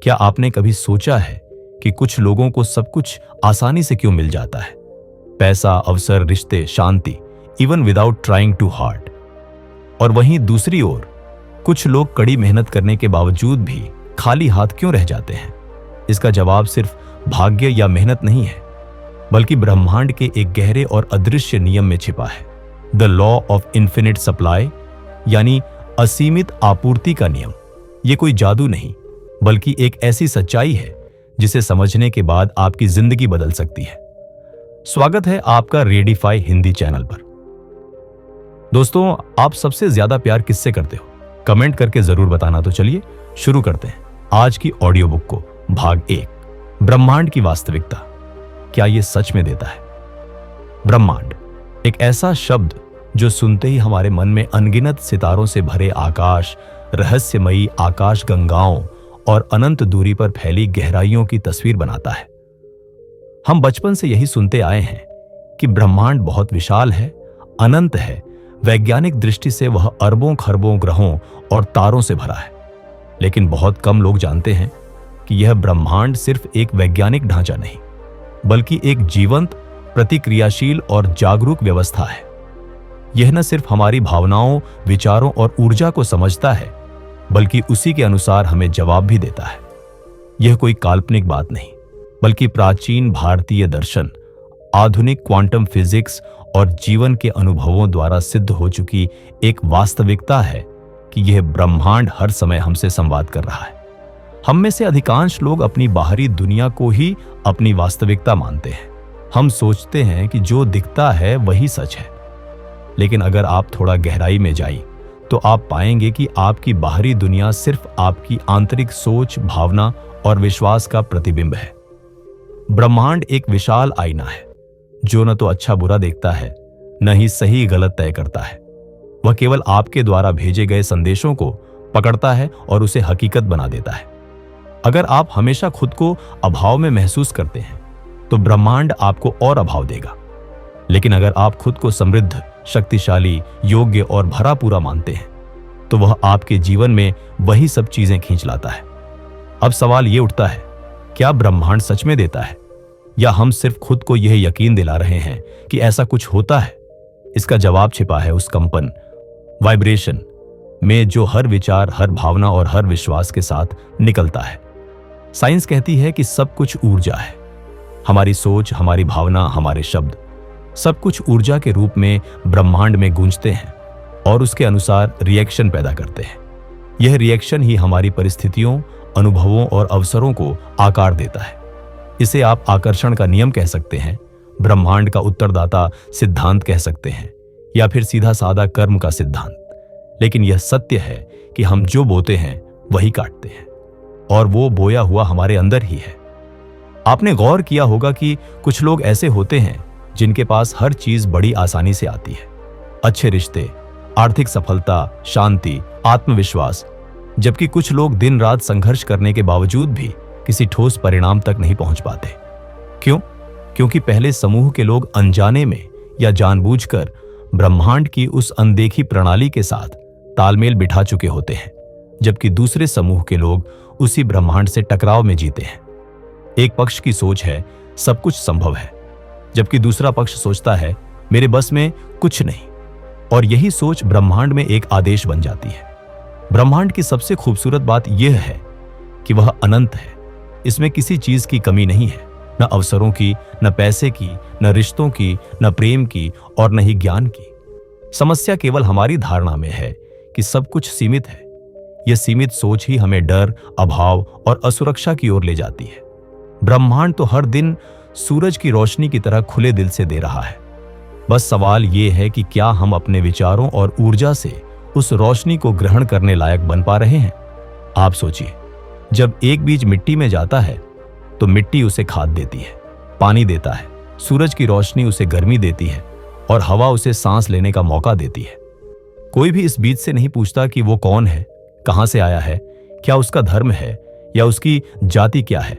क्या आपने कभी सोचा है कि कुछ लोगों को सब कुछ आसानी से क्यों मिल जाता है? पैसा, अवसर, रिश्ते, शांति, even without trying too hard. और वहीं दूसरी ओर कुछ लोग कड़ी मेहनत करने के बावजूद भी खाली हाथ क्यों रह जाते हैं? इसका जवाब सिर्फ भाग्य या मेहनत नहीं है, बल्कि ब्रह्मांड के एक गहरे और अदृश्य नियम में छिपा है। The law of infinite supply, यानी असीमित आपूर्ति का नियम। ये कोई जादू नहीं, बल्कि एक ऐसी सच्चाई है जिसे समझने के बाद आपकी जिंदगी बदल सकती है। स्वागत है आपका रेडिफाई हिंदी चैनल पर। दोस्तों, आप सबसे ज्यादा प्यार किससे करते हो? कमेंट करके जरूर बताना। तो चलिए शुरू करते हैं आज की ऑडियो बुक को। भाग 1, ब्रह्मांड की वास्तविकता, क्या यह सच में देता है? ब्रह्मांड एक ऐसा शब्द जो सुनते ही हमारे मन में अनगिनत सितारों से भरे आकाश, रहस्यमयी आकाश गंगाओं और अनंत दूरी पर फैली गहराइयों की तस्वीर बनाता है। हम बचपन से यही सुनते आए हैं कि ब्रह्मांड बहुत विशाल है, अनंत है। वैज्ञानिक दृष्टि से वह अरबों खरबों ग्रहों और तारों से भरा है। लेकिन बहुत कम लोग जानते हैं कि यह ब्रह्मांड सिर्फ एक वैज्ञानिक ढांचा नहीं, बल्कि एक जीवंत, प्रतिक्रियाशील और जागरूक व्यवस्था है। यह न सिर्फ हमारी भावनाओं, विचारों और ऊर्जा को समझता है, बल्कि उसी के अनुसार हमें जवाब भी देता है। यह कोई काल्पनिक बात नहीं, बल्कि प्राचीन भारतीय दर्शन, आधुनिक क्वांटम फिजिक्स और जीवन के अनुभवों द्वारा सिद्ध हो चुकी एक वास्तविकता है कि यह ब्रह्मांड हर समय हमसे संवाद कर रहा है। हम में से अधिकांश लोग अपनी बाहरी दुनिया को ही अपनी वास्तविकता मानते हैं। हम सोचते हैं कि जो दिखता है वही सच है। लेकिन अगर आप थोड़ा गहराई में जाइए तो आप पाएंगे कि आपकी बाहरी दुनिया सिर्फ आपकी आंतरिक सोच, भावना और विश्वास का प्रतिबिंब है। ब्रह्मांड एक विशाल आईना है जो न तो अच्छा बुरा देखता है, न ही सही गलत तय करता है। वह केवल आपके द्वारा भेजे गए संदेशों को पकड़ता है और उसे हकीकत बना देता है। अगर आप हमेशा खुद को अभाव में महसूस करते हैं तो ब्रह्मांड आपको और अभाव देगा। लेकिन अगर आप खुद को समृद्ध, शक्तिशाली, योग्य और भरा पूरा मानते हैं तो वह आपके जीवन में वही सब चीजें खींच लाता है। अब सवाल यह उठता है, क्या ब्रह्मांड सच में देता है, या हम सिर्फ खुद को यह यकीन दिला रहे हैं कि ऐसा कुछ होता है? इसका जवाब छिपा है उस कंपन, वाइब्रेशन में जो हर विचार, हर भावना और हर विश्वास के साथ निकलता है। साइंस कहती है कि सब कुछ ऊर्जा है। हमारी सोच, हमारी भावना, हमारे शब्द, सब कुछ ऊर्जा के रूप में ब्रह्मांड में गूंजते हैं और उसके अनुसार रिएक्शन पैदा करते हैं। यह रिएक्शन ही हमारी परिस्थितियों, अनुभवों और अवसरों को आकार देता है। इसे आप आकर्षण का नियम कह सकते हैं, ब्रह्मांड का उत्तरदाता सिद्धांत कह सकते हैं, या फिर सीधा साधा कर्म का सिद्धांत। लेकिन यह सत्य है कि हम जो बोते हैं वही काटते हैं, और वो बोया हुआ हमारे अंदर ही है। आपने गौर किया होगा कि कुछ लोग ऐसे होते हैं जिनके पास हर चीज बड़ी आसानी से आती है, अच्छे रिश्ते, आर्थिक सफलता, शांति, आत्मविश्वास, जबकि कुछ लोग दिन रात संघर्ष करने के बावजूद भी किसी ठोस परिणाम तक नहीं पहुंच पाते। क्यों? क्योंकि पहले समूह के लोग अनजाने में या जानबूझकर ब्रह्मांड की उस अनदेखी प्रणाली के साथ तालमेल बिठा चुके होते हैं, जबकि दूसरे समूह के लोग उसी ब्रह्मांड से टकराव में जीते हैं। एक पक्ष की सोच है सब कुछ संभव है, जबकि दूसरा पक्ष सोचता है मेरे बस में कुछ नहीं, और यही सोच ब्रह्मांड में एक आदेश बन जाती है। ब्रह्मांड की सबसे खूबसूरत बात यह है कि वह अनंत है। इसमें किसी चीज की कमी नहीं है, न अवसरों की, न पैसे की, न रिश्तों की, न प्रेम की और न ही ज्ञान की। समस्या केवल हमारी धारणा में है कि सब कुछ सीमित है। यह सीमित सोच ही हमें डर, अभाव और असुरक्षा की ओर ले जाती है। ब्रह्मांड तो हर दिन सूरज की रोशनी की तरह खुले दिल से दे रहा है। बस सवाल यह है कि क्या हम अपने विचारों और ऊर्जा से उस रोशनी को ग्रहण करने लायक बन पा रहे हैं? आप सोचिए, जब एक बीज मिट्टी में जाता है तो मिट्टी उसे खाद देती है, पानी देता है, सूरज की रोशनी उसे गर्मी देती है और हवा उसे सांस लेने का मौका देती है। कोई भी इस बीज से नहीं पूछता कि वो कौन है, कहां से आया है, क्या उसका धर्म है या उसकी जाति क्या है,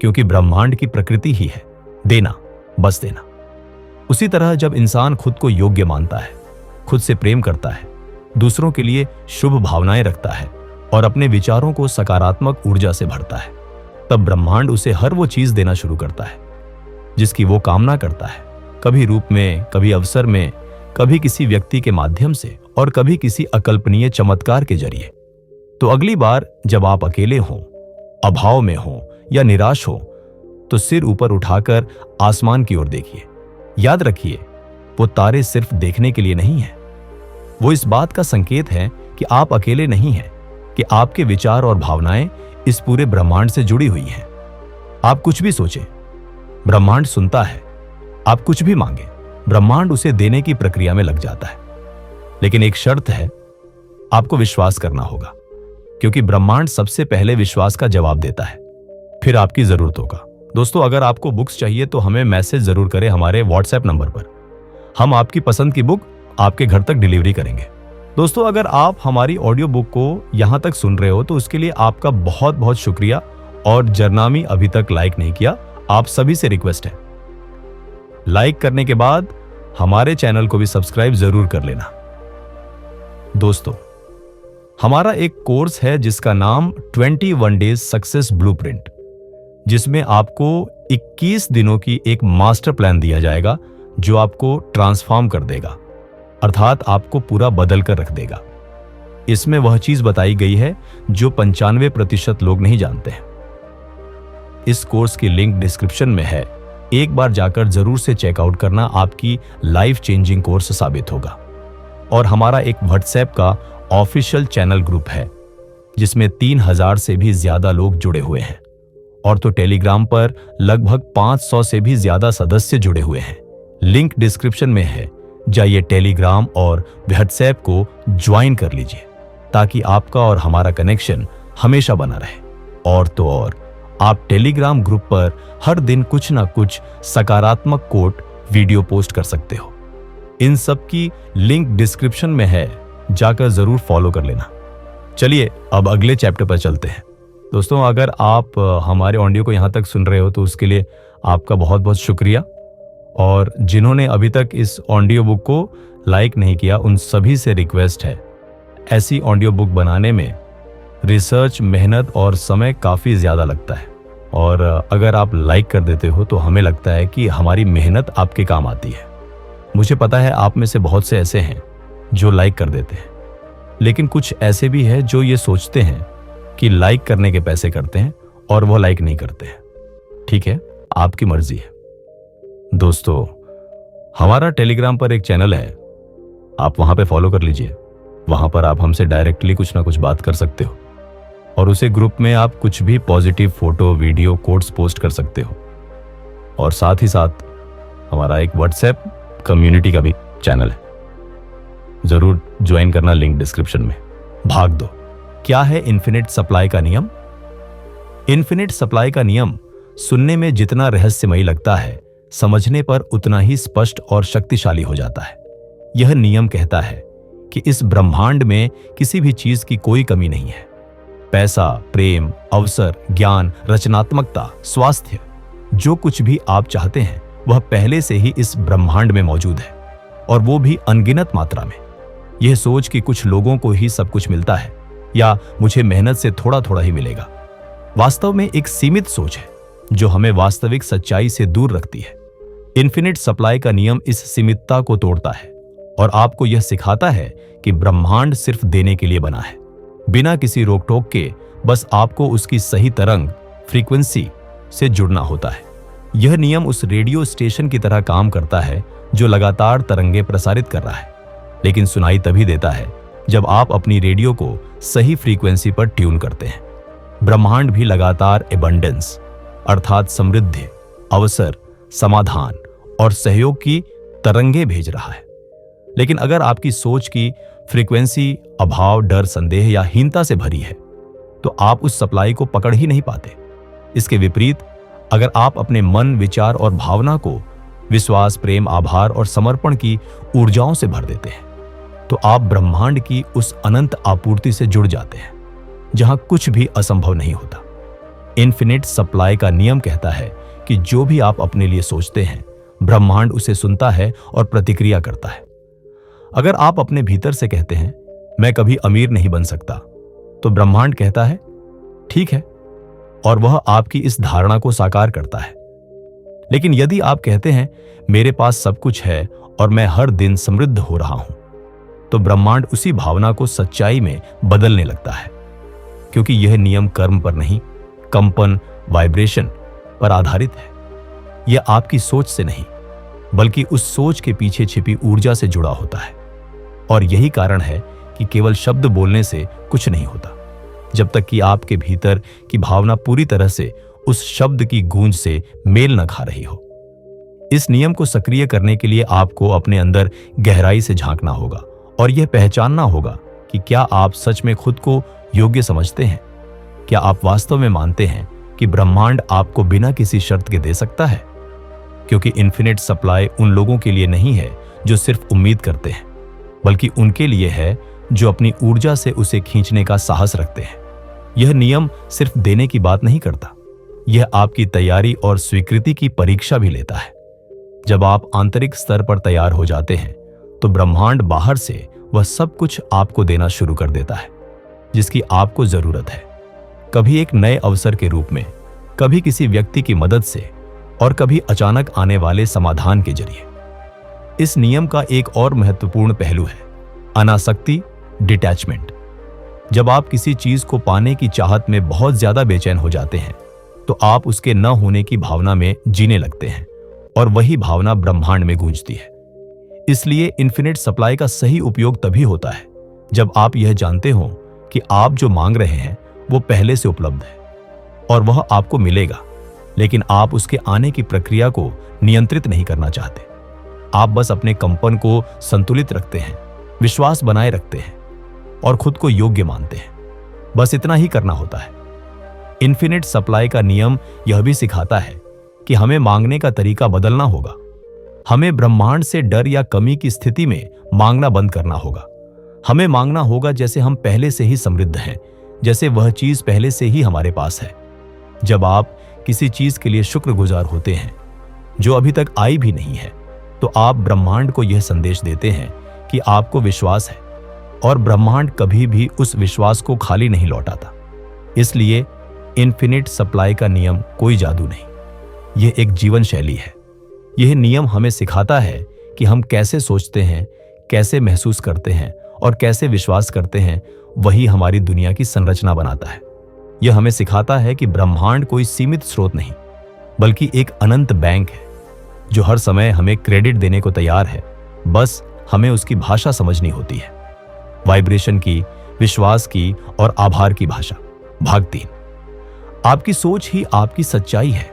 क्योंकि ब्रह्मांड की प्रकृति ही है देना, बस देना। उसी तरह जब इंसान खुद को योग्य मानता है, खुद से प्रेम करता है, दूसरों के लिए शुभ भावनाएं रखता है और अपने विचारों को सकारात्मक ऊर्जा से भरता है, तब ब्रह्मांड उसे हर वो चीज देना शुरू करता है जिसकी वो कामना करता है, कभी रूप में, कभी अवसर में, कभी किसी व्यक्ति के माध्यम से और कभी किसी अकल्पनीय चमत्कार के जरिए। तो अगली बार जब आप अकेले हों, अभाव में हों या निराश हो, तो सिर ऊपर उठाकर आसमान की ओर देखिए। याद रखिए, वो तारे सिर्फ देखने के लिए नहीं है, वो इस बात का संकेत है कि आप अकेले नहीं हैं, कि आपके विचार और भावनाएं इस पूरे ब्रह्मांड से जुड़ी हुई हैं। आप कुछ भी सोचें, ब्रह्मांड सुनता है। आप कुछ भी मांगे, ब्रह्मांड उसे देने की प्रक्रिया में लग जाता है। लेकिन एक शर्त है, आपको विश्वास करना होगा, क्योंकि ब्रह्मांड सबसे पहले विश्वास का जवाब देता है, फिर आपकी जरूरतों का। दोस्तों, अगर आपको बुक्स चाहिए तो हमें मैसेज जरूर करें हमारे व्हाट्सएप नंबर पर। हम आपकी पसंद की बुक आपके घर तक डिलीवरी करेंगे। दोस्तों, अगर आप हमारी ऑडियो बुक को यहां तक सुन रहे हो तो उसके लिए आपका बहुत बहुत शुक्रिया। और जरनामी अभी तक लाइक नहीं किया, आप सभी से रिक्वेस्ट है, लाइक करने के बाद हमारे चैनल को भी सब्सक्राइब जरूर कर लेना। दोस्तों, हमारा एक कोर्स है जिसका नाम 21 डेज सक्सेस ब्लूप्रिंट, जिसमें आपको 21 दिनों की एक मास्टर प्लान दिया जाएगा जो आपको ट्रांसफॉर्म कर देगा, अर्थात आपको पूरा बदल कर रख देगा। इसमें वह चीज बताई गई है जो 95% लोग नहीं जानते हैं। इस कोर्स की लिंक डिस्क्रिप्शन में है, एक बार जाकर जरूर से चेकआउट करना, आपकी लाइफ चेंजिंग कोर्स साबित होगा। और हमारा एक व्हाट्सएप का ऑफिशियल चैनल ग्रुप है जिसमें 3000 से भी ज्यादा लोग जुड़े हुए हैं, और तो टेलीग्राम पर लगभग 500 से भी ज्यादा सदस्य जुड़े हुए हैं। लिंक डिस्क्रिप्शन में है, जाइए टेलीग्राम और व्हाट्सएप को ज्वाइन कर लीजिए ताकि आपका और हमारा कनेक्शन हमेशा बना रहे। और तो और, आप टेलीग्राम ग्रुप पर हर दिन कुछ ना कुछ सकारात्मक कोट वीडियो पोस्ट कर सकते हो। इन सब की लिंक डिस्क्रिप्शन में है, जाकर जरूर फॉलो कर लेना। चलिए अब अगले चैप्टर पर चलते हैं। दोस्तों, अगर आप हमारे ऑडियो को यहाँ तक सुन रहे हो तो उसके लिए आपका बहुत बहुत शुक्रिया। और जिन्होंने अभी तक इस ऑडियो बुक को लाइक नहीं किया, उन सभी से रिक्वेस्ट है, ऐसी ऑडियो बुक बनाने में रिसर्च, मेहनत और समय काफ़ी ज़्यादा लगता है। और अगर आप लाइक कर देते हो तो हमें लगता है कि हमारी मेहनत आपके काम आती है। मुझे पता है आप में से बहुत से ऐसे हैं जो लाइक कर देते हैं, लेकिन कुछ ऐसे भी हैं जो ये सोचते हैं कि लाइक करने के पैसे करते हैं और वो लाइक नहीं करते हैं। ठीक है, आपकी मर्जी है। दोस्तों, हमारा टेलीग्राम पर एक चैनल है, आप वहां पे फॉलो कर लीजिए। वहां पर आप हमसे डायरेक्टली कुछ ना कुछ बात कर सकते हो, और उसे ग्रुप में आप कुछ भी positive photo, video, quotes post कर सकते हो। और साथ ही साथ हमारा एक व्हाट्सएप कम्युनिटी का भी चैनल है, जरूर ज्वाइन करना, लिंक डिस्क्रिप्शन में। भाग दो। क्या है इन्फिनिट सप्लाई का नियम? इन्फिनिट सप्लाई का नियम सुनने में जितना रहस्यमयी लगता है, समझने पर उतना ही स्पष्ट और शक्तिशाली हो जाता है। यह नियम कहता है कि इस ब्रह्मांड में किसी भी चीज की कोई कमी नहीं है। पैसा, प्रेम, अवसर, ज्ञान, रचनात्मकता, स्वास्थ्य, जो कुछ भी आप चाहते हैं वह पहले से ही इस ब्रह्मांड में मौजूद है, और वो भी अनगिनत मात्रा में। यह सोच कि कुछ लोगों को ही सब कुछ मिलता है या मुझे मेहनत से थोड़ा थोड़ा ही मिलेगा, वास्तव में एक सीमित सोच है जो हमें वास्तविक सच्चाई से दूर रखती है। इन्फिनिट सप्लाई का नियम इस सीमितता को तोड़ता है और आपको यह सिखाता है कि ब्रह्मांड सिर्फ देने के लिए बना है, बिना किसी रोक टोक के। बस आपको उसकी सही तरंग, फ्रीक्वेंसी से जुड़ना होता है। यह नियम उस रेडियो स्टेशन की तरह काम करता है जो लगातार तरंगे प्रसारित कर रहा है, लेकिन सुनाई तभी देता है जब आप अपनी रेडियो को सही फ्रीक्वेंसी पर ट्यून करते हैं। ब्रह्मांड भी लगातार एबंडेंस, अर्थात समृद्धि, अवसर, समाधान और सहयोग की तरंगे भेज रहा है। लेकिन अगर आपकी सोच की फ्रीक्वेंसी अभाव, डर, संदेह या हीनता से भरी है, तो आप उस सप्लाई को पकड़ ही नहीं पाते। इसके विपरीत, अगर आप अपने मन, विचार और भावना को विश्वास, प्रेम, आभार और समर्पण की ऊर्जाओं से भर देते हैं, तो आप ब्रह्मांड की उस अनंत आपूर्ति से जुड़ जाते हैं जहां कुछ भी असंभव नहीं होता। इन्फिनिट सप्लाई का नियम कहता है कि जो भी आप अपने लिए सोचते हैं, ब्रह्मांड उसे सुनता है और प्रतिक्रिया करता है। अगर आप अपने भीतर से कहते हैं, मैं कभी अमीर नहीं बन सकता, तो ब्रह्मांड कहता है, ठीक है, और वह आपकी इस धारणा को साकार करता है। लेकिन यदि आप कहते हैं मेरे पास सब कुछ है और मैं हर दिन समृद्ध हो रहा हूं, तो ब्रह्मांड उसी भावना को सच्चाई में बदलने लगता है, क्योंकि यह नियम कर्म पर नहीं, कंपन, वाइब्रेशन पर आधारित है। यह आपकी सोच से नहीं, बल्कि उस सोच के पीछे छिपी ऊर्जा से जुड़ा होता है। और यही कारण है कि केवल शब्द बोलने से कुछ नहीं होता, जब तक कि आपके भीतर की भावना पूरी तरह से उस शब्द की गूंज से मेल न खा रही हो। इस नियम को सक्रिय करने के लिए आपको अपने अंदर गहराई से झांकना होगा और यह पहचानना होगा कि क्या आप सच में खुद को योग्य समझते हैं। क्या आप वास्तव में मानते हैं कि ब्रह्मांड आपको बिना किसी शर्त के दे सकता है? क्योंकि इन्फिनिट सप्लाई उन लोगों के लिए नहीं है जो सिर्फ उम्मीद करते हैं, बल्कि उनके लिए है जो अपनी ऊर्जा से उसे खींचने का साहस रखते हैं। यह नियम सिर्फ देने की बात नहीं करता, यह आपकी तैयारी और स्वीकृति की परीक्षा भी लेता है। जब आप आंतरिक स्तर पर तैयार हो जाते हैं, तो ब्रह्मांड बाहर से वह सब कुछ आपको देना शुरू कर देता है जिसकी आपको जरूरत है। कभी एक नए अवसर के रूप में, कभी किसी व्यक्ति की मदद से, और कभी अचानक आने वाले समाधान के जरिए। इस नियम का एक और महत्वपूर्ण पहलू है अनासक्ति, डिटैचमेंट। जब आप किसी चीज को पाने की चाहत में बहुत ज्यादा बेचैन हो जाते हैं, तो आप उसके न होने की भावना में जीने लगते हैं और वही भावना ब्रह्मांड में गूंजती है। इसलिए इन्फिनिट सप्लाई का सही उपयोग तभी होता है जब आप यह जानते हो कि आप जो मांग रहे हैं वो पहले से उपलब्ध है और वह आपको मिलेगा, लेकिन आप उसके आने की प्रक्रिया को नियंत्रित नहीं करना चाहते। आप बस अपने कंपन को संतुलित रखते हैं, विश्वास बनाए रखते हैं और खुद को योग्य मानते हैं। बस इतना ही करना होता है। इन्फिनिट सप्लाई का नियम यह भी सिखाता है कि हमें मांगने का तरीका बदलना होगा। हमें ब्रह्मांड से डर या कमी की स्थिति में मांगना बंद करना होगा। हमें मांगना होगा जैसे हम पहले से ही समृद्ध हैं, जैसे वह चीज पहले से ही हमारे पास है। जब आप किसी चीज के लिए शुक्रगुजार होते हैं जो अभी तक आई भी नहीं है, तो आप ब्रह्मांड को यह संदेश देते हैं कि आपको विश्वास है और ब्रह्मांड कभी भी उस विश्वास को खाली नहीं लौटाता। इसलिए इन्फिनिट सप्लाई का नियम कोई जादू नहीं, यह एक जीवन शैली है। यह नियम हमें सिखाता है कि हम कैसे सोचते हैं, कैसे महसूस करते हैं और कैसे विश्वास करते हैं, वही हमारी दुनिया की संरचना बनाता है। यह हमें सिखाता है कि ब्रह्मांड कोई सीमित स्रोत नहीं, बल्कि एक अनंत बैंक है जो हर समय हमें क्रेडिट देने को तैयार है। बस हमें उसकी भाषा समझनी होती है। वाइब्रेशन की, विश्वास की और आभार की भाषा। भाग 3, आपकी सोच ही आपकी सच्चाई है।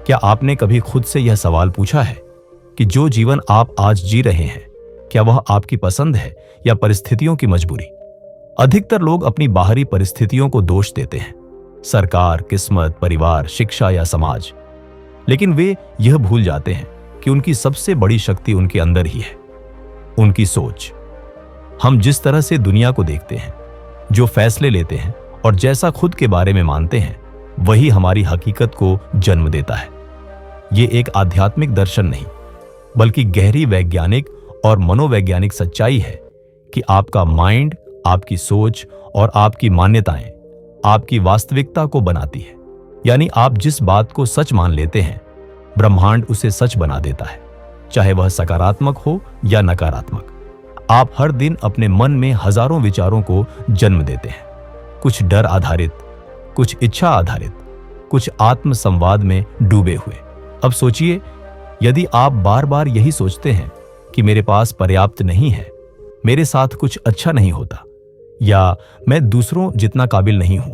क्या आपने कभी खुद से यह सवाल पूछा है कि जो जीवन आप आज जी रहे हैं, क्या वह आपकी पसंद है या परिस्थितियों की मजबूरी? अधिकतर लोग अपनी बाहरी परिस्थितियों को दोष देते हैं, सरकार, किस्मत, परिवार, शिक्षा या समाज। लेकिन वे यह भूल जाते हैं कि उनकी सबसे बड़ी शक्ति उनके अंदर ही है, उनकी सोच। हम जिस तरह से दुनिया को देखते हैं, जो फैसले लेते हैं और जैसा खुद के बारे में मानते हैं, वही हमारी हकीकत को जन्म देता है। ये एक आध्यात्मिक दर्शन नहीं, बल्कि गहरी वैज्ञानिक और मनोवैज्ञानिक सच्चाई है कि आपका माइंड, आपकी सोच और आपकी मान्यताएं आपकी वास्तविकता को बनाती है। यानी आप जिस बात को सच मान लेते हैं, ब्रह्मांड उसे सच बना देता है, चाहे वह सकारात्मक हो या नकारात्मक। आप हर दिन अपने मन में हजारों विचारों को जन्म देते हैं, कुछ डर आधारित, कुछ इच्छा आधारित, कुछ आत्म संवाद में डूबे हुए। अब सोचिए, यदि आप बार बार यही सोचते हैं कि मेरे पास पर्याप्त नहीं है, मेरे साथ कुछ अच्छा नहीं होता, या मैं दूसरों जितना काबिल नहीं हूं,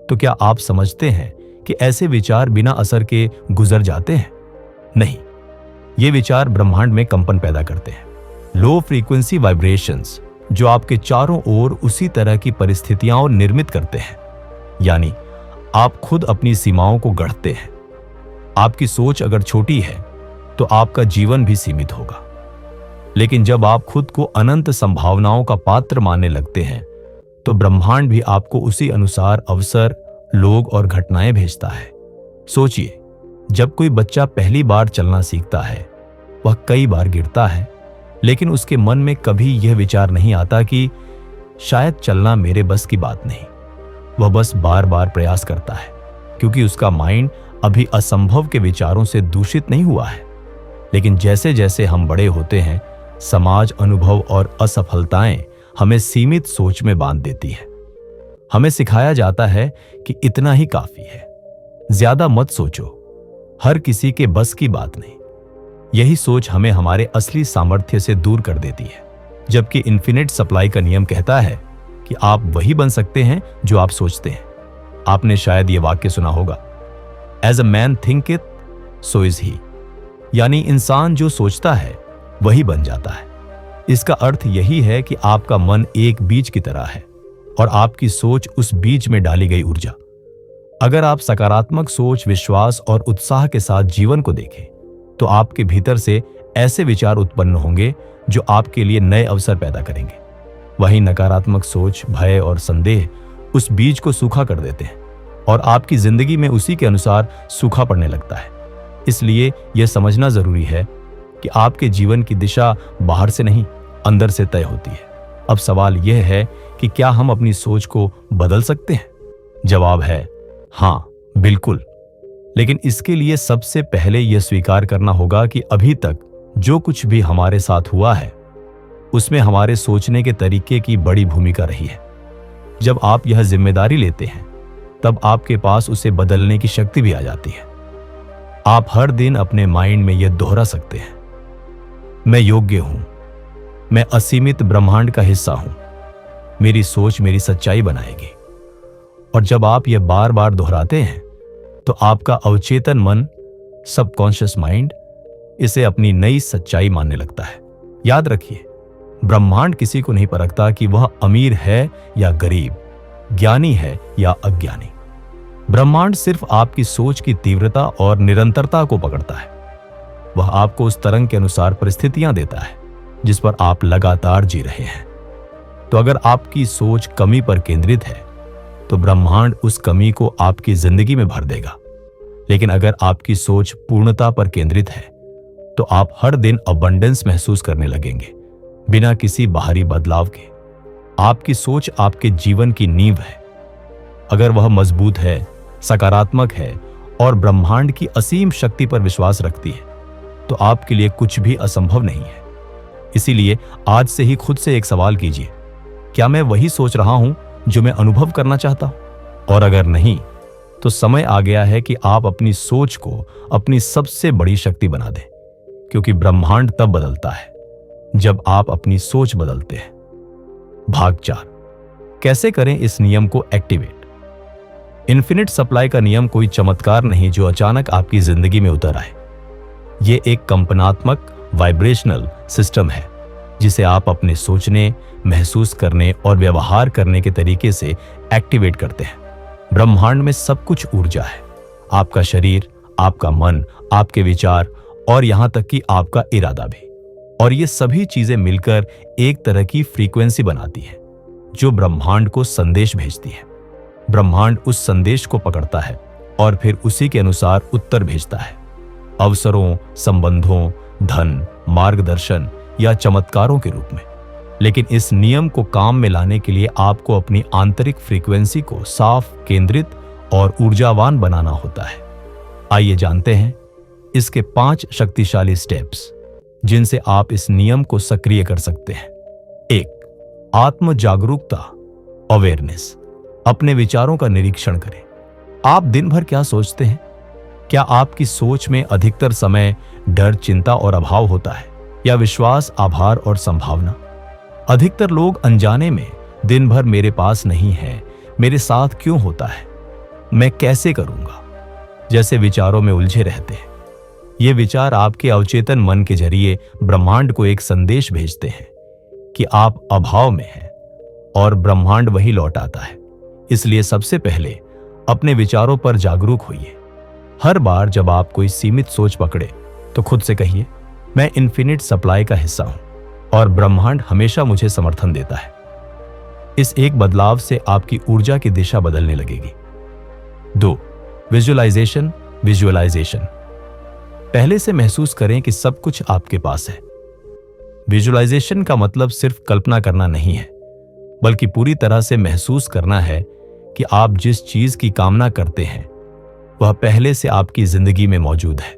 तो क्या आप समझते हैं कि ऐसे विचार बिना असर के गुजर जाते हैं? नहीं, ये विचार ब्रह्मांड में कंपन पैदा करते हैं, लो फ्रीक्वेंसी वाइब्रेशंस, जो आपके चारों ओर उसी तरह की परिस्थितियां निर्मित करते हैं। यानी आप खुद अपनी सीमाओं को गढ़ते हैं। आपकी सोच अगर छोटी है तो आपका जीवन भी सीमित होगा, लेकिन जब आप खुद को अनंत संभावनाओं का पात्र मानने लगते हैं, तो ब्रह्मांड भी आपको उसी अनुसार अवसर, लोग और घटनाएं भेजता है। सोचिए, जब कोई बच्चा पहली बार चलना सीखता है, वह कई बार गिरता है, लेकिन उसके मन में कभी यह विचार नहीं आता कि शायद चलना मेरे बस की बात नहीं। वह बस बार बार प्रयास करता है क्योंकि उसका माइंड अभी असंभव के विचारों से दूषित नहीं हुआ है। लेकिन जैसे जैसे हम बड़े होते हैं, समाज, अनुभव और असफलताएं हमें सीमित सोच में बांध देती है। हमें सिखाया जाता है कि इतना ही काफी है, ज्यादा मत सोचो, हर किसी के बस की बात नहीं। यही सोच हमें हमारे असली सामर्थ्य से दूर कर देती है, जबकि इन्फिनिट सप्लाई का नियम कहता है कि आप वही बन सकते हैं जो आप सोचते हैं। आपने शायद ये वाक्य सुना होगा, as a man thinketh, so is he. यानी इंसान जो सोचता है वही बन जाता है। इसका अर्थ यही है कि आपका मन एक बीज की तरह है और आपकी सोच उस बीज में डाली गई ऊर्जा। अगर आप सकारात्मक सोच, विश्वास और उत्साह के साथ जीवन को देखें, तो आपके भीतर से ऐसे विचार उत्पन्न होंगे जो आपके लिए नए अवसर पैदा करेंगे। वहीं नकारात्मक सोच, भय और संदेह उस बीज को सूखा कर देते हैं और आपकी जिंदगी में उसी के अनुसार सूखा पड़ने लगता है। इसलिए यह समझना जरूरी है कि आपके जीवन की दिशा बाहर से नहीं, अंदर से तय होती है। अब सवाल यह है कि क्या हम अपनी सोच को बदल सकते हैं? जवाब है हां, बिल्कुल। लेकिन इसके लिए सबसे पहले यह स्वीकार करना होगा कि अभी तक जो कुछ भी हमारे साथ हुआ है, उसमें हमारे सोचने के तरीके की बड़ी भूमिका रही है। जब आप यह जिम्मेदारी लेते हैं, तब आपके पास उसे बदलने की शक्ति भी आ जाती है। आप हर दिन अपने माइंड में यह दोहरा सकते हैं, मैं योग्य हूं, मैं असीमित ब्रह्मांड का हिस्सा हूं, मेरी सोच मेरी सच्चाई बनाएगी। और जब आप यह बार बार दोहराते हैं, तो आपका अवचेतन मन, सबकॉन्शियस माइंड, इसे अपनी नई सच्चाई मानने लगता है। याद रखिए, ब्रह्मांड किसी को नहीं परखता कि वह अमीर है या गरीब, ज्ञानी है या अज्ञानी। ब्रह्मांड सिर्फ आपकी सोच की तीव्रता और निरंतरता को पकड़ता है। वह आपको उस तरंग के अनुसार परिस्थितियां देता है जिस पर आप लगातार जी रहे हैं। तो अगर आपकी सोच कमी पर केंद्रित है, तो ब्रह्मांड उस कमी को आपकी जिंदगी में भर देगा। लेकिन अगर आपकी सोच पूर्णता पर केंद्रित है, तो आप हर दिन अबंडेंस महसूस करने लगेंगे, बिना किसी बाहरी बदलाव के। आपकी सोच आपके जीवन की नींव है। अगर वह मजबूत है, सकारात्मक है और ब्रह्मांड की असीम शक्ति पर विश्वास रखती है, तो आपके लिए कुछ भी असंभव नहीं है। इसीलिए आज से ही खुद से एक सवाल कीजिए, क्या मैं वही सोच रहा हूं जो मैं अनुभव करना चाहता हूं? और अगर नहीं, तो समय आ गया है कि आप अपनी सोच को अपनी सबसे बड़ी शक्ति बना दें, क्योंकि ब्रह्मांड तब बदलता है जब आप अपनी सोच बदलते हैं। भाग 4, कैसे करें इस नियम को एक्टिवेट? इन्फिनिट सप्लाई का नियम कोई चमत्कार नहीं जो अचानक आपकी जिंदगी में उतर आए। यह एक कंपनात्मक वाइब्रेशनल सिस्टम है जिसे आप अपने सोचने, महसूस करने और व्यवहार करने के तरीके से एक्टिवेट करते हैं। ब्रह्मांड में सब कुछ ऊर्जा है, आपका शरीर, आपका मन, आपके विचार और यहां तक कि आपका इरादा भी। और ये सभी चीजें मिलकर एक तरह की फ्रीक्वेंसी बनाती है जो ब्रह्मांड को संदेश भेजती है। ब्रह्मांड उस संदेश को पकड़ता है और फिर उसी के अनुसार उत्तर भेजता है, अवसरों, संबंधों, धन, मार्गदर्शन या चमत्कारों के रूप में। लेकिन इस नियम को काम में लाने के लिए आपको अपनी आंतरिक फ्रीक्वेंसी को साफ, केंद्रित और ऊर्जावान बनाना होता है। आइए जानते हैं इसके 5 शक्तिशाली स्टेप्स जिनसे आप इस नियम को सक्रिय कर सकते हैं। 1. आत्म जागरूकता, अवेयरनेस। अपने विचारों का निरीक्षण करें। आप दिन भर क्या सोचते हैं? क्या आपकी सोच में अधिकतर समय डर, चिंता और अभाव होता है, या विश्वास, आभार और संभावना? अधिकतर लोग अनजाने में दिन भर मेरे पास नहीं है, मेरे साथ क्यों होता है, मैं कैसे करूंगा जैसे विचारों में उलझे रहते हैं। ये विचार आपके अवचेतन मन के जरिए ब्रह्मांड को एक संदेश भेजते हैं कि आप अभाव में हैं और ब्रह्मांड वही लौट आता है। इसलिए सबसे पहले अपने विचारों पर जागरूक होइए। हर बार जब आप कोई सीमित सोच पकड़े, तो खुद से कहिए, मैं इन्फिनिट सप्लाई का हिस्सा हूं और ब्रह्मांड हमेशा मुझे समर्थन देता है। इस एक बदलाव से आपकी ऊर्जा की दिशा बदलने लगेगी। 2. विजुअलाइजेशन। पहले से महसूस करें कि सब कुछ आपके पास है। विजुअलाइजेशन का मतलब सिर्फ कल्पना करना नहीं है, बल्कि पूरी तरह से महसूस करना है कि आप जिस चीज की कामना करते हैं वह पहले से आपकी जिंदगी में मौजूद है।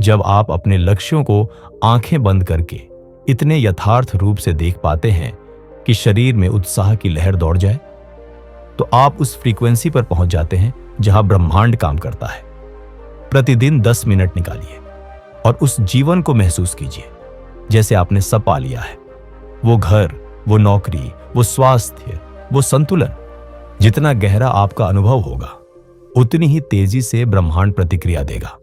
जब आप अपने लक्ष्यों को आंखें बंद करके इतने यथार्थ रूप से देख पाते हैं कि शरीर में उत्साह की लहर दौड़ जाए, तो आप उस फ्रीक्वेंसी पर पहुंच जाते हैं जहां ब्रह्मांड काम करता है। प्रतिदिन 10 मिनट निकालिए और उस जीवन को महसूस कीजिए जैसे आपने सब पा लिया है। वो घर, वो नौकरी, वो स्वास्थ्य, वो संतुलन। जितना गहरा आपका अनुभव होगा, उतनी ही तेजी से ब्रह्मांड प्रतिक्रिया देगा।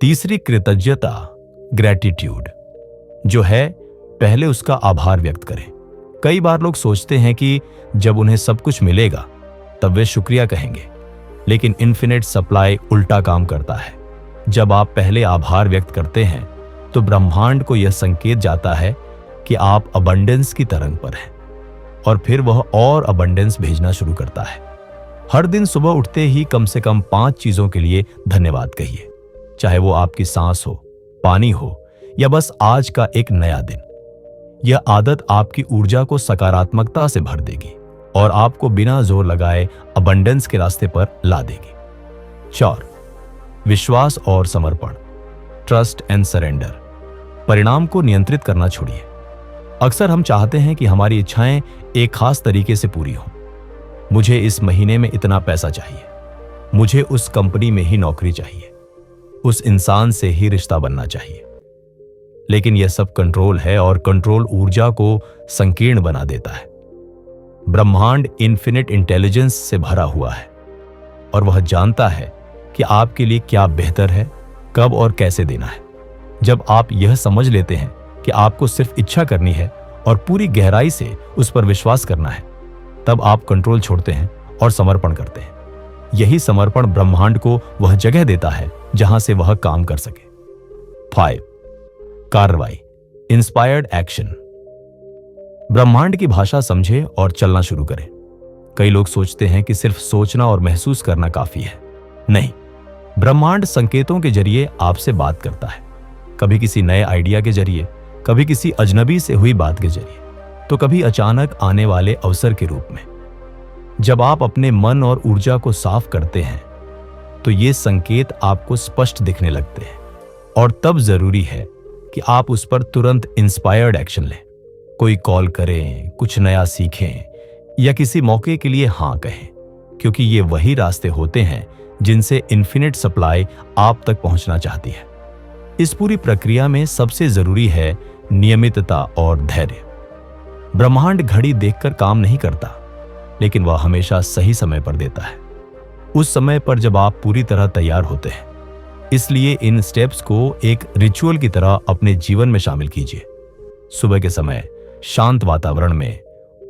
तीसरी कृतज्ञता, ग्रैटिट्यूड, जो है पहले उसका आभार व्यक्त करें। कई बार लोग सोचते हैं कि जब उन्हें सब कुछ मिलेगा तब वे शुक्रिया कहेंगे, लेकिन इन्फिनिट सप्लाई उल्टा काम करता है। जब आप पहले आभार व्यक्त करते हैं तो ब्रह्मांड को यह संकेत जाता है कि आप अबंडेंस की तरंग पर हैं, और फिर वह और अबंडेंस भेजना शुरू करता है। हर दिन सुबह उठते ही कम से कम 5 चीजों के लिए धन्यवाद कहिए, चाहे वो आपकी सांस हो, पानी हो, या बस आज का एक नया दिन। यह आदत आपकी ऊर्जा को सकारात्मकता से भर देगी और आपको बिना जोर लगाए अबंडेंस के रास्ते पर ला देगी। 4. विश्वास और समर्पण, ट्रस्ट एंड सरेंडर। परिणाम को नियंत्रित करना छोड़िए। अक्सर हम चाहते हैं कि हमारी इच्छाएं एक खास तरीके से पूरी हों। मुझे इस महीने में इतना पैसा चाहिए, मुझे उस कंपनी में ही नौकरी चाहिए, उस इंसान से ही रिश्ता बनना चाहिए। लेकिन यह सब कंट्रोल है, और कंट्रोल ऊर्जा को संकीर्ण बना देता है। ब्रह्मांड इन्फिनिट इंटेलिजेंस से भरा हुआ है और वह जानता है कि आपके लिए क्या बेहतर है, कब और कैसे देना है। जब आप यह समझ लेते हैं कि आपको सिर्फ इच्छा करनी है और पूरी गहराई से उस पर विश्वास करना है, तब आप कंट्रोल छोड़ते हैं और समर्पण करते हैं। यही समर्पण ब्रह्मांड को वह जगह देता है जहां से वह काम कर सके। 5. कार्रवाई, इंस्पायर्ड एक्शन। ब्रह्मांड की भाषा समझे और चलना शुरू करें। कई लोग सोचते हैं कि सिर्फ सोचना और महसूस करना काफी है। नहीं, ब्रह्मांड संकेतों के जरिए आपसे बात करता है। कभी किसी नए आइडिया के जरिए, कभी किसी अजनबी से हुई बात के जरिए, तो कभी अचानक आने वाले अवसर के रूप में। जब आप अपने मन और ऊर्जा को साफ करते हैं तो ये संकेत आपको स्पष्ट दिखने लगते हैं, और तब जरूरी है कि आप उस पर तुरंत इंस्पायर्ड एक्शन लें। कोई कॉल करें, कुछ नया सीखें, या किसी मौके के लिए हां कहें, क्योंकि ये वही रास्ते होते हैं जिनसे इन्फिनिट सप्लाई आप तक पहुंचना चाहती है। इस पूरी प्रक्रिया में सबसे जरूरी है नियमितता और धैर्य। ब्रह्मांड घड़ी देखकर काम नहीं करता, लेकिन वह हमेशा सही समय पर देता है, उस समय पर जब आप पूरी तरह तैयार होते हैं। इसलिए इन स्टेप्स को एक रिचुअल की तरह अपने जीवन में शामिल कीजिए। सुबह के समय शांत वातावरण में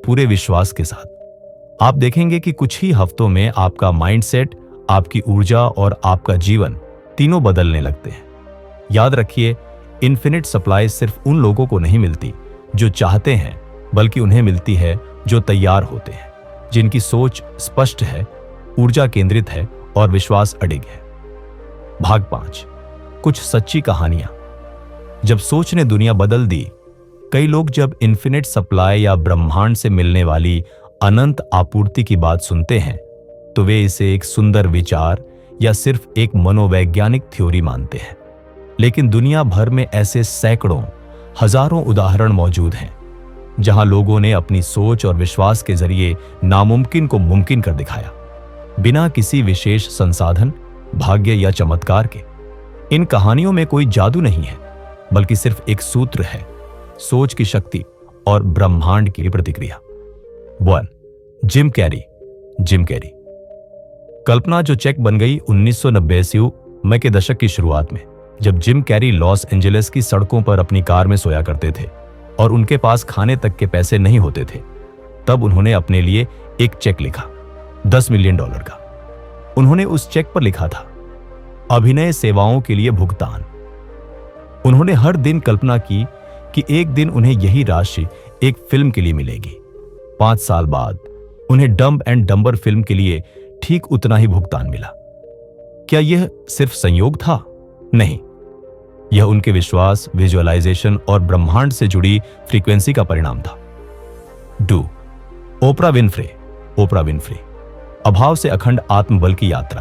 पूरे विश्वास के साथ आप देखेंगे कि कुछ ही हफ्तों में आपका माइंडसेट, आपकी ऊर्जा और आपका जीवन तीनों बदलने लगते हैं। याद रखिए, इन्फिनिट सप्लाई सिर्फ उन लोगों को नहीं मिलती जो चाहते हैं, बल्कि उन्हें मिलती है जो तैयार होते हैं, जिनकी सोच स्पष्ट है, ऊर्जा केंद्रित है और विश्वास अडिग है। भाग 5, कुछ सच्ची कहानियां। जब सोच ने दुनिया बदल दी, कई लोग जब इन्फिनिट सप्लाई या ब्रह्मांड से मिलने वाली अनंत आपूर्ति की बात सुनते हैं तो वे इसे एक सुंदर विचार या सिर्फ एक मनोवैज्ञानिक थ्योरी मानते हैं। लेकिन दुनिया भर में ऐसे सैकड़ों, हजारों उदाहरण मौजूद हैं जहां लोगों ने अपनी सोच और विश्वास के जरिए नामुमकिन को मुमकिन कर दिखाया, बिना किसी विशेष संसाधन, भाग्य या चमत्कार के। इन कहानियों में कोई जादू नहीं है, बल्कि सिर्फ एक सूत्र है, सोच की शक्ति और ब्रह्मांड की प्रतिक्रिया। 1. Jim Carrey. कल्पना जो चेक बन गई 1990 के दशक की शुरुआत में, जब जिम कैरी लॉस एंजलिस की सड़कों पर अपनी कार में सोया करते थे और उनके पास खाने तक के पैसे नहीं होते थे। तब उन्होंने अपने लिए एक चेक लिखा, $10 मिलियन का। उन्होंने उस चेक पर लिखा था, अभिनय सेवाओं के लिए भुगतान। उन्होंने हर दिन कल्पना की कि एक दिन उन्हें यही राशि एक फिल्म के लिए मिलेगी। 5 साल बाद उन्हें डम्ब एंड डम्बर फिल्म के लिए ठीक उतना ही भुगतान मिला। क्या यह सिर्फ संयोग था? नहीं, यह उनके विश्वास, विजुअलाइजेशन और ब्रह्मांड से जुड़ी फ्रीक्वेंसी का परिणाम था। 2. Oprah Winfrey. अभाव से अखंड आत्मबल की यात्रा।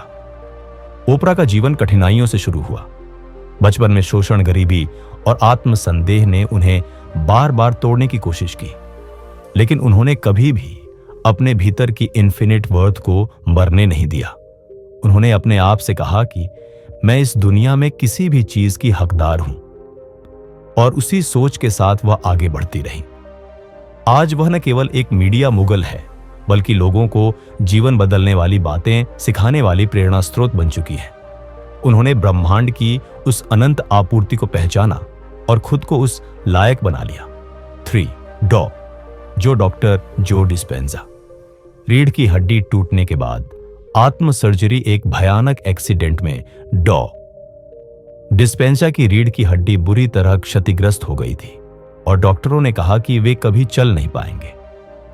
ओपरा का जीवन कठिनाइयों से शुरू हुआ। बचपन में शोषण, गरीबी और आत्मसंदेह ने उन्हें बार बार तोड़ने की कोशिश की, लेकिन उन्होंने कभी भी अपने भीतर की इन्फिनिट वर्थ को मरने नहीं दिया। उन्होंने अपने आप से कहा कि मैं इस दुनिया में किसी भी चीज की हकदार हूं, और उसी सोच के साथ वह आगे बढ़ती रही। आज वह न केवल एक मीडिया मुगल है, बल्कि लोगों को जीवन बदलने वाली बातें सिखाने वाली प्रेरणा स्रोत बन चुकी है। उन्होंने ब्रह्मांड की उस अनंत आपूर्ति को पहचाना और खुद को उस लायक बना लिया। 3. डॉ. जो डॉक्टर जो डिस्पेंजा। रीढ़ की हड्डी टूटने के बाद आत्म सर्जरी एक भयानक एक्सीडेंट में डॉ. डिस्पेंजा की रीढ़ की हड्डी बुरी तरह क्षतिग्रस्त हो गई थी और डॉक्टरों ने कहा कि वे कभी चल नहीं पाएंगे।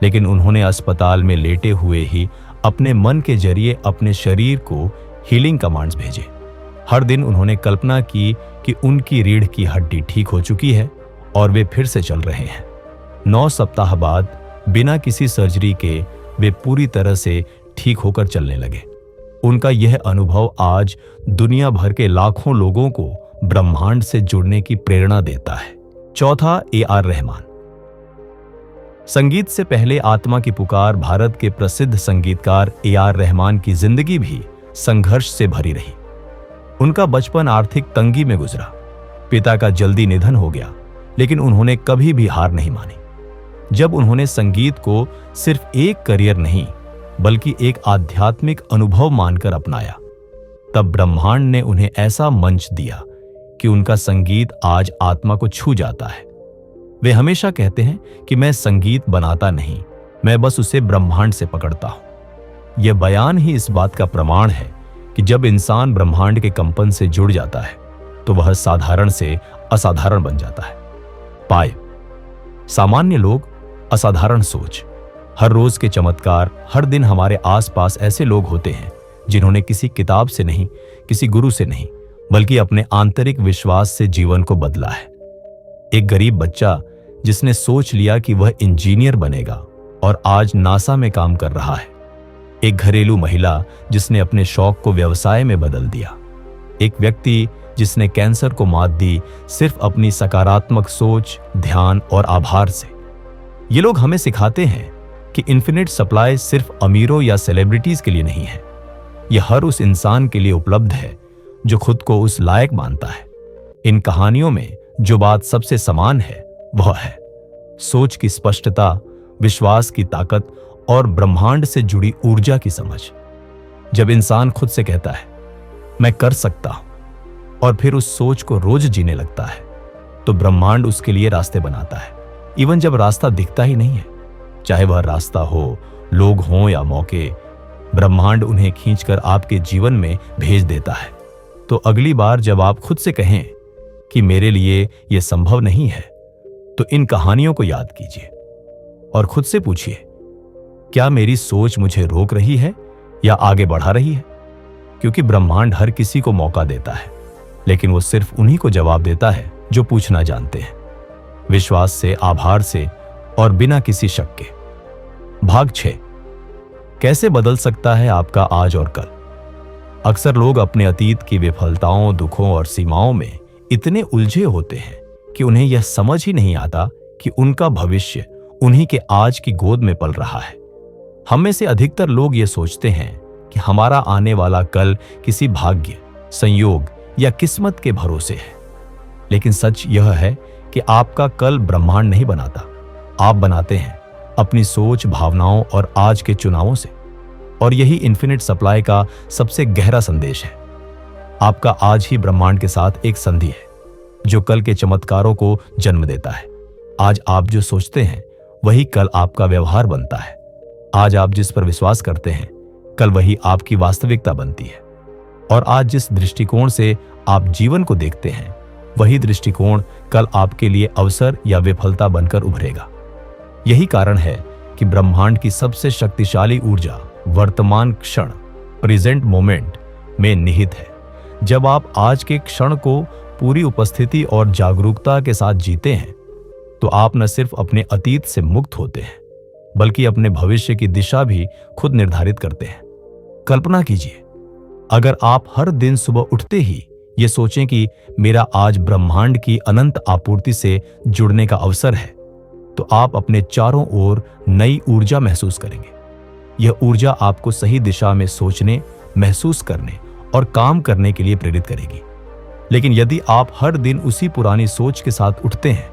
लेकिन उन्होंने अस्पताल में लेटे हुए ही अपने मन के जरिए अपने शरीर को हीलिंग कमांड्स भेजे। हर दिन उन्होंने कल्पना की कि उनकी रीढ़ की हड्डी ठीक हो चुकी है और वे फिर से चल रहे हैं। 9 सप्ताह बाद बिना किसी सर्जरी के वे पूरी तरह से ठीक होकर चलने लगे। उनका यह अनुभव आज दुनिया भर के लाखों लोगों को ब्रह्मांड से जुड़ने की प्रेरणा देता है। 4. A.R. रहमान। संगीत से पहले आत्मा की पुकार भारत के प्रसिद्ध संगीतकार A.R. रहमान की जिंदगी भी संघर्ष से भरी रही। उनका बचपन आर्थिक तंगी में गुजरा। पिता का जल्दी निधन हो गया, लेकिन उन्होंने कभी भी हार नहीं मानी। जब उन्होंने संगीत को सिर्फ एक करियर नहीं, बल्कि एक आध्यात्मिक अनुभव मानकर अपनाया, तब ब्रह्मांड ने उन्हें ऐसा मंच दिया कि उनका संगीत आज आत्मा को छू जाता है। वे हमेशा कहते हैं कि मैं संगीत बनाता नहीं, मैं बस उसे ब्रह्मांड से पकड़ता हूं। यह बयान ही इस बात का प्रमाण है कि जब इंसान ब्रह्मांड के कंपन से जुड़ जाता है तो वह साधारण से असाधारण बन जाता है। पाए सामान्य लोग, असाधारण सोच, हर रोज के चमत्कार। हर दिन हमारे आसपास ऐसे लोग होते हैं जिन्होंने किसी किताब से नहीं, किसी गुरु से नहीं, बल्कि अपने आंतरिक विश्वास से जीवन को बदला है। एक गरीब बच्चा जिसने सोच लिया कि वह इंजीनियर बनेगा और आज नासा में काम कर रहा है। एक घरेलू महिला जिसने अपने शौक को व्यवसाय में बदल दिया। एक व्यक्ति जिसने कैंसर को मात दी सिर्फ अपनी सकारात्मक सोच, ध्यान और आभार से। ये लोग हमें सिखाते हैं कि इन्फिनिट सप्लाई सिर्फ अमीरों या सेलिब्रिटीज के लिए नहीं है। यह हर उस इंसान के लिए उपलब्ध है जो खुद को उस लायक मानता है। इन कहानियों में जो बात सबसे समान है वह है सोच की स्पष्टता, विश्वास की ताकत और ब्रह्मांड से जुड़ी ऊर्जा की समझ। जब इंसान खुद से कहता है मैं कर सकता हूं और फिर उस सोच को रोज जीने लगता है, तो ब्रह्मांड उसके लिए रास्ते बनाता है। इवन जब रास्ता दिखता ही नहीं है, चाहे वह रास्ता हो, लोग हों या मौके, ब्रह्मांड उन्हें खींचकर आपके जीवन में भेज देता है। तो अगली बार जब आप खुद से कहें कि मेरे लिए यह संभव नहीं है, तो इन कहानियों को याद कीजिए और खुद से पूछिए, क्या मेरी सोच मुझे रोक रही है या आगे बढ़ा रही है? क्योंकि ब्रह्मांड हर किसी को मौका देता है, लेकिन वो सिर्फ उन्हीं को जवाब देता है जो पूछना जानते हैं, विश्वास से, आभार से और बिना किसी शक के। भाग 6, कैसे बदल सकता है आपका आज और कल? अक्सर लोग अपने अतीत की विफलताओं, दुखों और सीमाओं में इतने उलझे होते हैं कि उन्हें यह समझ ही नहीं आता कि उनका भविष्य उन्हीं के आज की गोद में पल रहा है। हम में से अधिकतर लोग ये सोचते हैं कि हमारा आने वाला कल किसी भाग्य, संयोग या किस्मत के भरोसे है। लेकिन सच यह है कि आपका कल ब्रह्मांड नहीं बनाता, आप बनाते हैं अपनी सोच, भावनाओं और आज के चुनावों से। और यही इन्फिनिट सप्लाई का सबसे गहरा संदेश है। आपका आज ही ब्रह्मांड के साथ एक संधि है जो कल के चमत्कारों को जन्म देता है। आज आप जो सोचते हैं वही कल आपका व्यवहार बनता है। आज आप जिस पर विश्वास करते हैं कल वही आपकी वास्तविकता बनती है। और आज जिस दृष्टिकोण से आप जीवन को देखते हैं वही दृष्टिकोण कल आपके लिए अवसर या विफलता बनकर उभरेगा। यही कारण है कि ब्रह्मांड की सबसे शक्तिशाली ऊर्जा वर्तमान क्षण, प्रेजेंट मोमेंट में निहित है। जब आप आज के क्षण को पूरी उपस्थिति और जागरूकता के साथ जीते हैं तो आप न सिर्फ अपने अतीत से मुक्त होते हैं बल्कि अपने भविष्य की दिशा भी खुद निर्धारित करते हैं। कल्पना कीजिए, अगर आप हर दिन सुबह उठते ही ये सोचें कि मेरा आज ब्रह्मांड की अनंत आपूर्ति से जुड़ने का अवसर है, तो आप अपने चारों ओर नई ऊर्जा महसूस करेंगे। यह ऊर्जा आपको सही दिशा में सोचने, महसूस करने और काम करने के लिए प्रेरित करेगी। लेकिन यदि आप हर दिन उसी पुरानी सोच के साथ उठते हैं,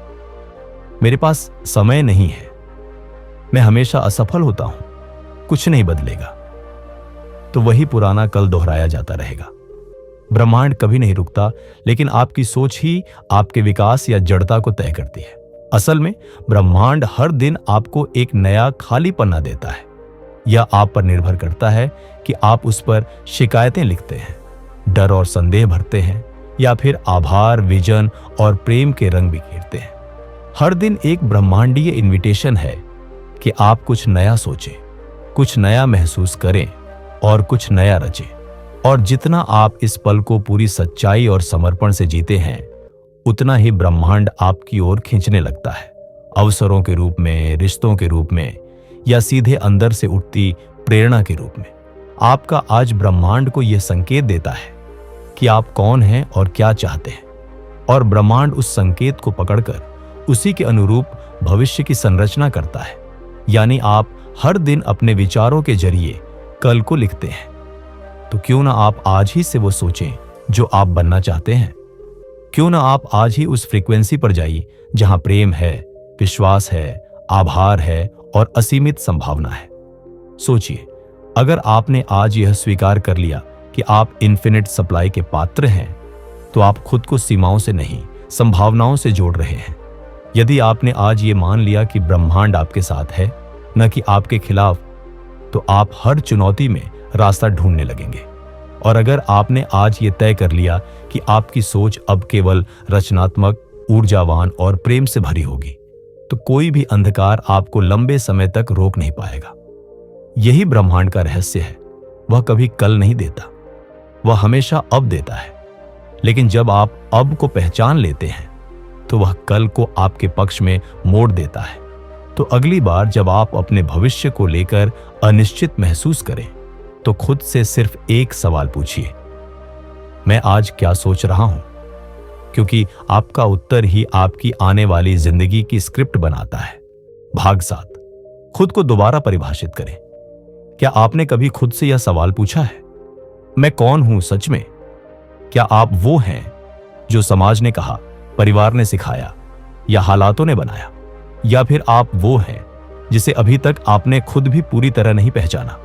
मेरे पास समय नहीं है, मैं हमेशा असफल होता हूं, कुछ नहीं बदलेगा, तो वही पुराना कल दोहराया जाता रहेगा। ब्रह्मांड कभी नहीं रुकता, लेकिन आपकी सोच ही आपके विकास या जड़ता को तय करती है। असल में ब्रह्मांड हर दिन आपको एक नया खाली पन्ना देता है। यह आप पर निर्भर करता है कि आप उस पर शिकायतें लिखते हैं, डर और संदेह भरते हैं, या फिर आभार, विजन और प्रेम के रंग बिखेरते हैं। हर दिन एक ब्रह्मांडीय इन्विटेशन है कि आप कुछ नया सोचें, कुछ नया महसूस करें और कुछ नया रचें। और जितना आप इस पल को पूरी सच्चाई और समर्पण से जीते हैं, उतना ही ब्रह्मांड आपकी ओर खींचने लगता है, अवसरों के रूप में, रिश्तों के रूप में, या सीधे अंदर से उठती प्रेरणा के रूप में। आपका आज ब्रह्मांड को यह संकेत देता है कि आप कौन हैं और क्या चाहते हैं, और ब्रह्मांड उस संकेत को पकड़कर उसी के अनुरूप भविष्य की संरचना करता है। यानी आप हर दिन अपने विचारों के जरिए कल को लिखते हैं। तो क्यों ना आप आज ही से वो सोचें जो आप बनना चाहते हैं। क्यों ना आप आज ही उस फ्रीक्वेंसी पर जाइए जहां प्रेम है, विश्वास है, आभार है और असीमित संभावना है। सोचिए, अगर आपने आज यह स्वीकार कर लिया कि आप इन्फिनिट सप्लाई के पात्र हैं, तो आप खुद को सीमाओं से नहीं, संभावनाओं से जोड़ रहे हैं। यदि आपने आज ये मान लिया कि ब्रह्मांड आपके साथ है, न कि आपके खिलाफ, तो आप हर चुनौती में रास्ता ढूंढने लगेंगे। और अगर आपने आज ये तय कर लिया कि आपकी सोच अब केवल रचनात्मक, ऊर्जावान और प्रेम से भरी होगी, तो कोई भी अंधकार आपको लंबे समय तक रोक नहीं पाएगा। यही ब्रह्मांड का रहस्य है। वह कभी कल नहीं देता, वह हमेशा अब देता है। लेकिन जब आप अब को पहचान लेते हैं, तो वह कल को आपके पक्ष में मोड़ देता है। तो अगली बार जब आप अपने भविष्य को लेकर अनिश्चित महसूस करें, तो खुद से सिर्फ एक सवाल पूछिए, मैं आज क्या सोच रहा हूं? क्योंकि आपका उत्तर ही आपकी आने वाली जिंदगी की स्क्रिप्ट बनाता है। भाग 7, खुद को दोबारा परिभाषित करें। क्या आपने कभी खुद से यह सवाल पूछा है, मैं कौन हूं सच में? क्या आप वो हैं जो समाज ने कहा, परिवार ने सिखाया या हालातों ने बनाया? या फिर आप वो हैं जिसे अभी तक आपने खुद भी पूरी तरह नहीं पहचाना?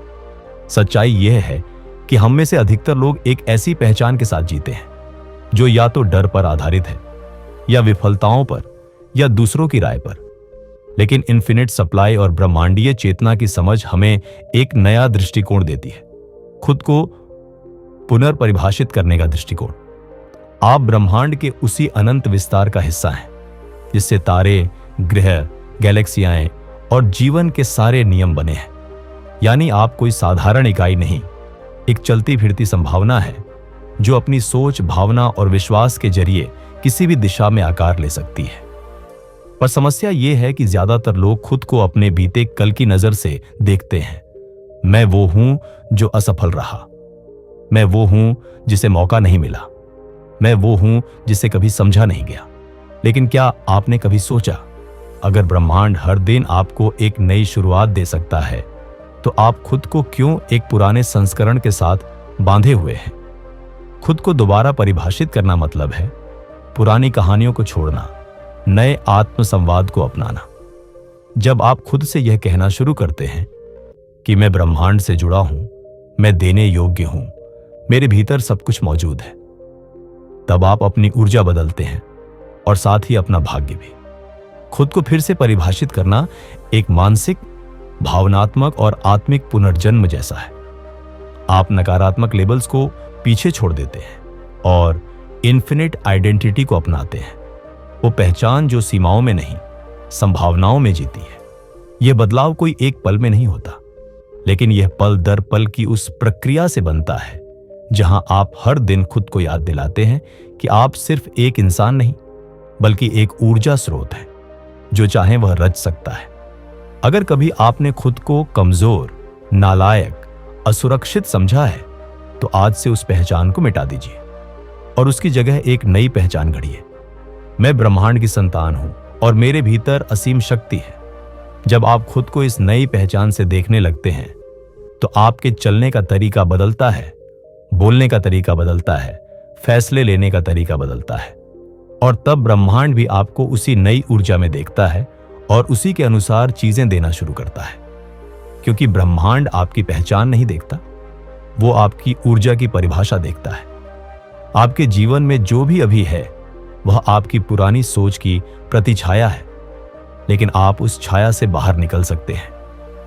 सच्चाई यह है कि हम में से अधिकतर लोग एक ऐसी पहचान के साथ जीते हैं जो या तो डर पर आधारित है, या विफलताओं पर, या दूसरों की राय पर। लेकिन इन्फिनिट सप्लाई और ब्रह्मांडीय चेतना की समझ हमें एक नया दृष्टिकोण देती है, खुद को पुनर्परिभाषित करने का दृष्टिकोण। आप ब्रह्मांड के उसी अनंत विस्तार का हिस्सा हैं जिससे तारे, ग्रह, गैलेक्सियां और जीवन के सारे नियम बने हैं। यानी आप कोई साधारण इकाई नहीं, एक चलती फिरती संभावना है जो अपनी सोच, भावना और विश्वास के जरिए किसी भी दिशा में आकार ले सकती है। पर समस्या यह है कि ज्यादातर लोग खुद को अपने बीते कल की नजर से देखते हैं। मैं वो हूं जो असफल रहा, मैं वो हूं जिसे मौका नहीं मिला, मैं वो हूं जिसे कभी समझा नहीं गया। लेकिन क्या आपने कभी सोचा, अगर ब्रह्मांड हर दिन आपको एक नई शुरुआत दे सकता है, तो आप खुद को क्यों एक पुराने संस्करण के साथ बांधे हुए हैं? खुद को दोबारा परिभाषित करना मतलब है पुरानी कहानियों को छोड़ना, नए आत्मसंवाद को अपनाना। जब आप खुद से यह कहना शुरू करते हैं कि मैं ब्रह्मांड से जुड़ा हूं, मैं देने योग्य हूं, मेरे भीतर सब कुछ मौजूद है, तब आप अपनी ऊर्जा बदलते हैं और साथ ही अपना भाग्य भी। खुद को फिर से परिभाषित करना एक मानसिक, भावनात्मक और आत्मिक पुनर्जन्म जैसा है। आप नकारात्मक लेबल्स को पीछे छोड़ देते हैं और इन्फिनिट आइडेंटिटी को अपनाते हैं, वो पहचान जो सीमाओं में नहीं, संभावनाओं में जीती है। यह बदलाव कोई एक पल में नहीं होता, लेकिन यह पल दर पल की उस प्रक्रिया से बनता है जहां आप हर दिन खुद को याद दिलाते हैं कि आप सिर्फ एक इंसान नहीं, बल्कि एक ऊर्जा स्रोत है जो चाहे वह रच सकता है। अगर कभी आपने खुद को कमजोर, नालायक, असुरक्षित समझा है, तो आज से उस पहचान को मिटा दीजिए और उसकी जगह एक नई पहचान गढ़िए। मैं ब्रह्मांड की संतान हूं और मेरे भीतर असीम शक्ति है। जब आप खुद को इस नई पहचान से देखने लगते हैं तो आपके चलने का तरीका बदलता है, बोलने का तरीका बदलता है, फैसले लेने का तरीका बदलता है, और तब ब्रह्मांड भी आपको उसी नई ऊर्जा में देखता है और उसी के अनुसार चीजें देना शुरू करता है। क्योंकि ब्रह्मांड आपकी पहचान नहीं देखता, वो आपकी ऊर्जा की परिभाषा देखता है। आपके जीवन में जो भी अभी है वह आपकी पुरानी सोच की प्रतिछाया है, लेकिन आप उस छाया से बाहर निकल सकते हैं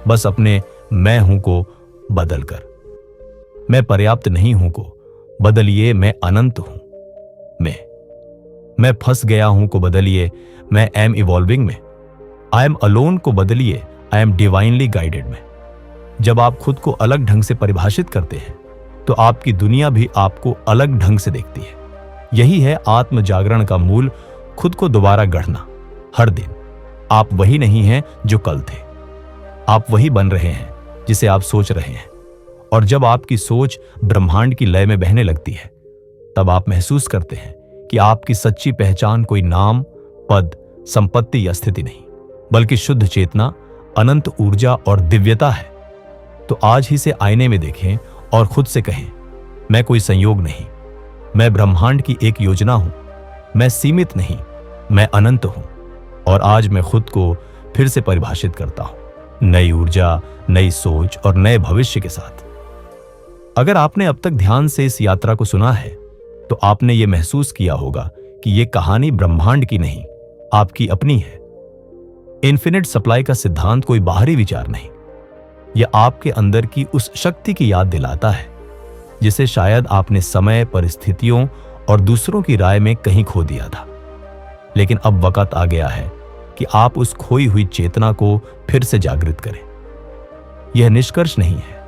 बस अपने मैं हूं को बदलकर। मैं पर्याप्त नहीं हूं को बदलिए मैं अनंत हूं। मैं फंस गया हूं को बदलिए मैं एम इवॉल्विंग में। आई एम अलोन को बदलिए आई एम डिवाइनली गाइडेड में। जब आप खुद को अलग ढंग से परिभाषित करते हैं तो आपकी दुनिया भी आपको अलग ढंग से देखती है। यही है आत्म जागरण का मूल, खुद को दोबारा गढ़ना। हर दिन आप वही नहीं हैं जो कल थे, आप वही बन रहे हैं जिसे आप सोच रहे हैं। और जब आपकी सोच ब्रह्मांड की लय में बहने लगती है तब आप महसूस करते हैं कि आपकी सच्ची पहचान कोई नाम, पद, संपत्ति या स्थिति नहीं, बल्कि शुद्ध चेतना, अनंत ऊर्जा और दिव्यता है। तो आज ही से आईने में देखें और खुद से कहें, मैं कोई संयोग नहीं, मैं ब्रह्मांड की एक योजना हूं। मैं सीमित नहीं, मैं अनंत हूं। और आज मैं खुद को फिर से परिभाषित करता हूं, नई ऊर्जा, नई सोच और नए भविष्य के साथ। अगर आपने अब तक ध्यान से इस यात्रा को सुना है तो आपने ये महसूस किया होगा कि ये कहानी ब्रह्मांड की नहीं, आपकी अपनी है। इन्फिनिट सप्लाई का सिद्धांत कोई बाहरी विचार नहीं, यह आपके अंदर की उस शक्ति की याद दिलाता है जिसे शायद आपने समय, परिस्थितियों और दूसरों की राय में कहीं खो दिया था। लेकिन अब वक्त आ गया है कि आप उस खोई हुई चेतना को फिर से जागृत करें। यह निष्कर्ष नहीं है,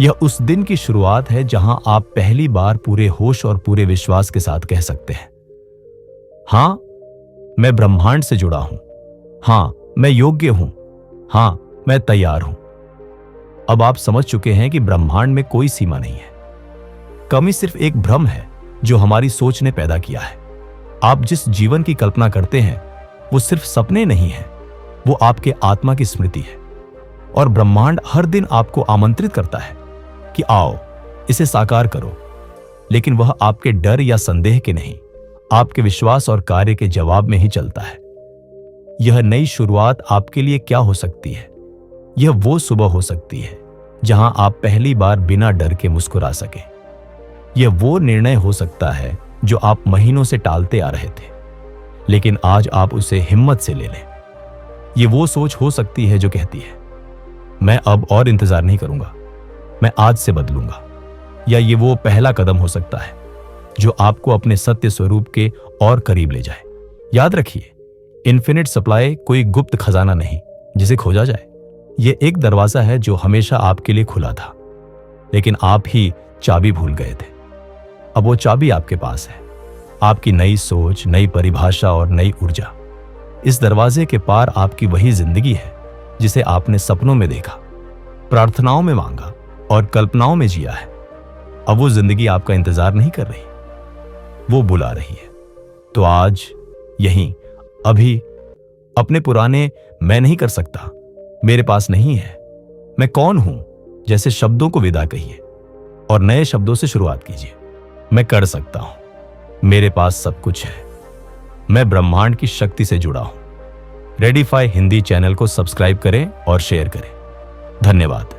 यह उस दिन की शुरुआत है जहां आप पहली बार पूरे होश और पूरे विश्वास के साथ कह सकते हैं, हां मैं ब्रह्मांड से जुड़ा हूं, हां मैं योग्य हूं, हां मैं तैयार हूं। अब आप समझ चुके हैं कि ब्रह्मांड में कोई सीमा नहीं है। कमी सिर्फ एक भ्रम है जो हमारी सोच ने पैदा किया है। आप जिस जीवन की कल्पना करते हैं वो सिर्फ सपने नहीं है, वो आपके आत्मा की स्मृति है। और ब्रह्मांड हर दिन आपको आमंत्रित करता है कि आओ इसे साकार करो, लेकिन वह आपके डर या संदेह के नहीं, आपके विश्वास और कार्य के जवाब में ही चलता है। यह नई शुरुआत आपके लिए क्या हो सकती है? यह वो सुबह हो सकती है जहां आप पहली बार बिना डर के मुस्कुरा सके। यह वो निर्णय हो सकता है जो आप महीनों से टालते आ रहे थे, लेकिन आज आप उसे हिम्मत से ले लें। यह वो सोच हो सकती है जो कहती है, मैं अब और इंतजार नहीं करूंगा, मैं आज से बदलूंगा। या ये वो पहला कदम हो सकता है जो आपको अपने सत्य स्वरूप के और करीब ले जाए। याद रखिए, इन्फिनिट सप्लाई कोई गुप्त खजाना नहीं जिसे खोजा जाए। यह एक दरवाजा है जो हमेशा आपके लिए खुला था, लेकिन आप ही चाबी भूल गए थे। अब वो चाबी आपके पास है, आपकी नई सोच, नई परिभाषा और नई ऊर्जा। इस दरवाजे के पार आपकी वही जिंदगी है जिसे आपने सपनों में देखा, प्रार्थनाओं में मांगा और कल्पनाओं में जिया है। अब वो जिंदगी आपका इंतजार नहीं कर रही, वो बुला रही है। तो आज यहीं अभी अपने पुराने मैं नहीं कर सकता, मेरे पास नहीं है, मैं कौन हूं जैसे शब्दों को विदा कहिए और नए शब्दों से शुरुआत कीजिए। मैं कर सकता हूं, मेरे पास सब कुछ है, मैं ब्रह्मांड की शक्ति से जुड़ा हूं। रेडिफाई हिंदी चैनल को सब्सक्राइब करें और शेयर करें। धन्यवाद।